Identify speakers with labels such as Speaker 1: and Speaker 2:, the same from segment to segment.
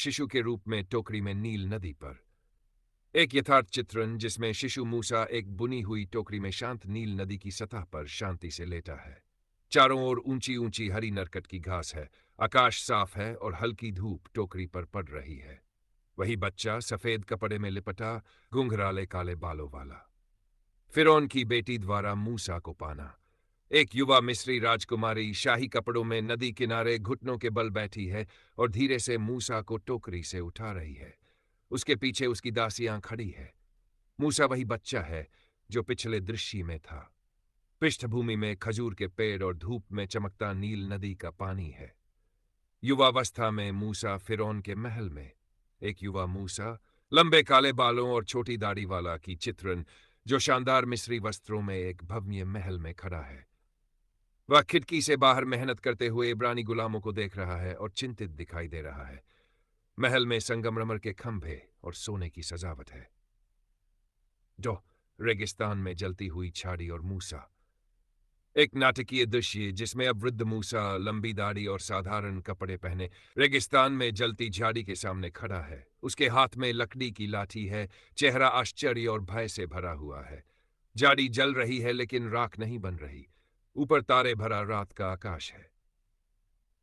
Speaker 1: शिशु के रूप में टोकरी में नील नदी पर। एक यथार्थ चित्रण जिसमें शिशु मूसा एक बुनी हुई टोकरी में शांत नील नदी की सतह पर शांति से लेटा है। चारों ओर ऊंची ऊंची हरी नरकट की घास है, आकाश साफ है और हल्की धूप टोकरी पर पड़ रही है। वही बच्चा सफेद कपड़े में लिपटा, घुंघराले काले बालों वाला। फिरौन की बेटी द्वारा मूसा को पाना। एक युवा मिस्री राजकुमारी शाही कपड़ों में नदी किनारे घुटनों के बल बैठी है और धीरे से मूसा को टोकरी से उठा रही है। उसके पीछे उसकी दासियां खड़ी है। मूसा वही बच्चा है जो पिछले दृश्य में था। पृष्ठभूमि में खजूर के पेड़ और धूप में चमकता नील नदी का पानी है। युवावस्था में मूसा फिरौन के महल में। एक युवा मूसा, लंबे काले बालों और छोटी दाढ़ी वाला की चित्रण, जो शानदार मिस्री वस्त्रों में एक भव्य महल में खड़ा है। वह खिड़की से बाहर मेहनत करते हुए इब्रानी गुलामों को देख रहा है और चिंतित दिखाई दे रहा है। महल में संगमरमर के खंभे और सोने की सजावट है। जो रेगिस्तान में जलती हुई छाड़ी और मूसा। एक नाटकीय दृश्य जिसमें अब वृद्ध मूसा लंबी दाढ़ी और साधारण कपड़े पहने रेगिस्तान में जलती झाड़ी के सामने खड़ा है। उसके हाथ में लकड़ी की लाठी है, चेहरा आश्चर्य और भय से भरा हुआ है। झाड़ी जल रही है लेकिन राख नहीं बन रही। ऊपर तारे भरा रात का आकाश है।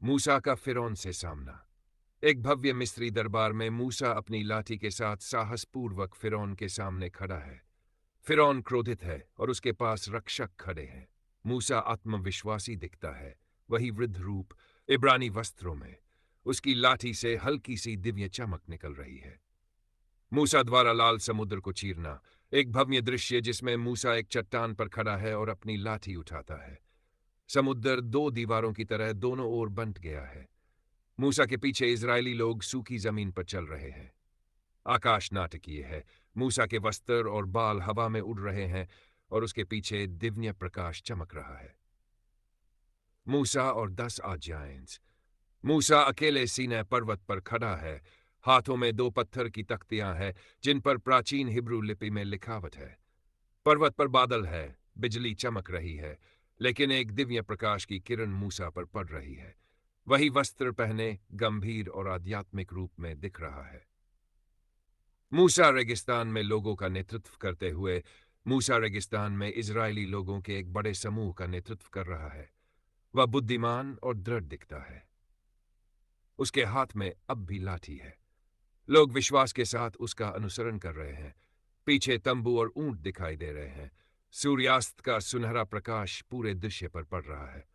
Speaker 1: मूसा का फिरौन से सामना। एक भव्य मिस्री दरबार में मूसा अपनी लाठी के साथ साहसपूर्वक फिरौन के सामने खड़ा है। फिरौन क्रोधित है और उसके पास रक्षक खड़े हैं। मूसा आत्मविश्वासी दिखता है, वही वृद्ध रूप, इब्रानी वस्त्रों में। उसकी लाठी से हल्की सी दिव्य चमक निकल रही है। मूसा द्वारा लाल समुद्र को चीरना। एक भव्य दृश्य जिसमें मूसा एक चट्टान पर खड़ा है और अपनी लाठी उठाता है। समुद्र दो दीवारों की तरह दोनों ओर बंट गया है। मूसा के पीछे इजरायली लोग सूखी जमीन पर चल रहे हैं। आकाश नाटकीय है। मूसा के वस्त्र और बाल हवा में उड़ रहे हैं और उसके पीछे दिव्य प्रकाश चमक रहा है। मूसा और 10 आज्ञाएं। मूसा अकेले सीनै पर्वत पर खड़ा है। हाथों में 2 पत्थर की तख्तियां हैं जिन पर प्राचीन हिब्रू लिपि में लिखावट है। पर्वत पर बादल है, बिजली चमक रही है, लेकिन एक दिव्य प्रकाश की किरण मूसा पर पड़ रही है। वही वस्त्र पहने गंभीर और आध्यात्मिक रूप में दिख रहा है। मूसा रेगिस्तान में लोगों का नेतृत्व करते हुए मूसा रेगिस्तान में इजरायली लोगों के एक बड़े समूह का नेतृत्व कर रहा है। वह बुद्धिमान और दृढ़ दिखता है। उसके हाथ में अब भी लाठी है। लोग विश्वास के साथ उसका अनुसरण कर रहे हैं। पीछे तंबू और ऊंट दिखाई दे रहे हैं। सूर्यास्त का सुनहरा प्रकाश पूरे दृश्य पर पड़ रहा है।